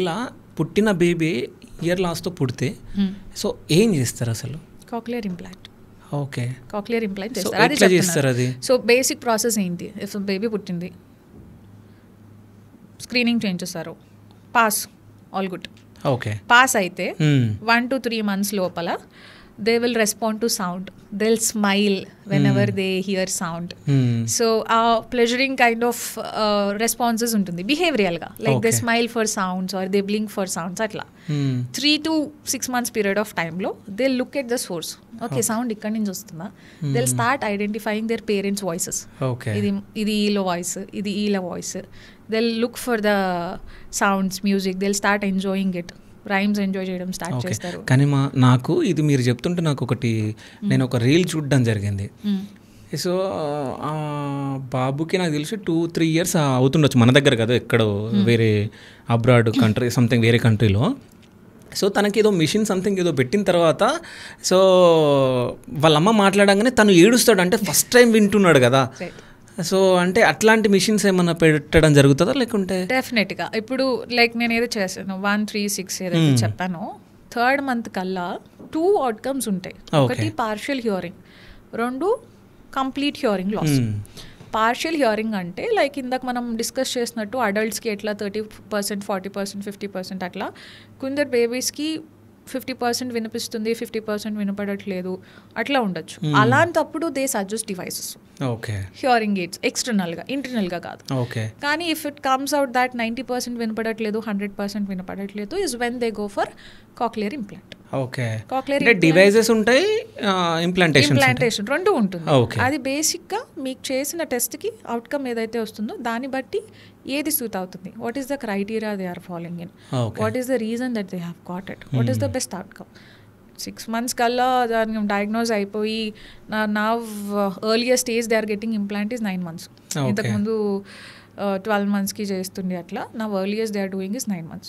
ఇలా పుట్టిన baby year లాస్‌తో పుడితే సో ఏం చేస్తారు అసలు? Cochlear implant. Okay. Cochlear implant so చేస్తారు. అది ఎట్లా చేస్తారు అది? సో బేసిక్ ప్రాసెస్ ఏంటి? ఇఫ్ బేబీ పుట్టింది, స్క్రీనింగ్ చేయించేస్తారు, pass, all good. Okay. Pass అయితే 1 to 3 months లోపల they will respond to sound, they will smile whenever they hear sound. So ఆ ప్లెజరింగ్ కైండ్ ఆఫ్ రెస్పాన్సెస్ ఉంటుంది బిహేవియరల్గా, like they smile for sounds or they blink for sounds. అట్లా 3 to 6 months period of టైంలో they look at the source. Okay, sound ఇక్కడి నుంచి వస్తుందా, they start identifying their parents voices. ఇది ఈలో voice, ఇది ఈల voice. They look for the sounds, music, they start enjoying it. Rhymes enjoy చేయడం start చేస్తారు. కానీ నాకు ఇది మీరు చెప్తుంటే నాకు ఒకటి, నేను ఒక రీల్ చూడడం జరిగింది. సో ఆ బాబుకి నాకు తెలిసి 2-3 years అవుతుండొచ్చు, మన దగ్గర కదా, ఎక్కడో వేరే అబ్రాడ్ కంట్రీ, సంథింగ్ వేరే కంట్రీలో. సో తనకి ఏదో మిషన్ సంథింగ్ ఏదో పెట్టిన తర్వాత సో వాళ్ళమ్మ మాట్లాడంగానే తను ఏడుస్తాడు. అంటే ఫస్ట్ టైం వింటున్నాడు కదా. సో అంటే అట్లాంటి మిషన్స్ ఏమన్నా పెట్టడం జరుగుతుందా లేకుంటే? డెఫినెట్గా. ఇప్పుడు లైక్ నేను ఏదో చేశాను 1-3-6 ఏదైతే చెప్పానో, 3rd month కల్లా 2 అవుట్కమ్స్ ఉంటాయి. ఒకటి partial hearing, 2 complete hearing loss. Partial hearing అంటే లైక్ ఇందాక మనం డిస్కస్ చేసినట్టు అడల్ట్స్కి ఎట్లా 30%, 40%, 50% అట్లా, కొందరు బేబీస్కి 50% వినిపిస్తుంది, 50% వినపడట్లేదు, అట్లా ఉండొచ్చు. అలాంటప్పుడు they suggest devices, hearing aids, ఎక్స్టర్నల్గా, ఇంటర్నల్గా కాదు. కానీ if it comes out that 90% వినపడట్లేదు, 100% వినపడట్లేదు, is when they go for cochlear implant. Devices ఉంటాయి, ఇంప్లాంటేషన్ 2 ఉంటుంది. అది బేసిక్గా మీకు చేసిన టెస్ట్కి అవుట్కమ్ ఏదైతే వస్తుందో దాన్ని బట్టి ఏది సూట్ అవుతుంది, what is the criteria they are following in, what is the reason that they have got it, what is the best outcome. 6 months కల్లా దాన్ని డయాగ్నోజ్ అయిపోయి నా earlier stage they are getting implant is 9 months. ఇంతకుముందు 12 monthsకి చేస్తుండే, అట్లా నా earliest they are doing is 9 months.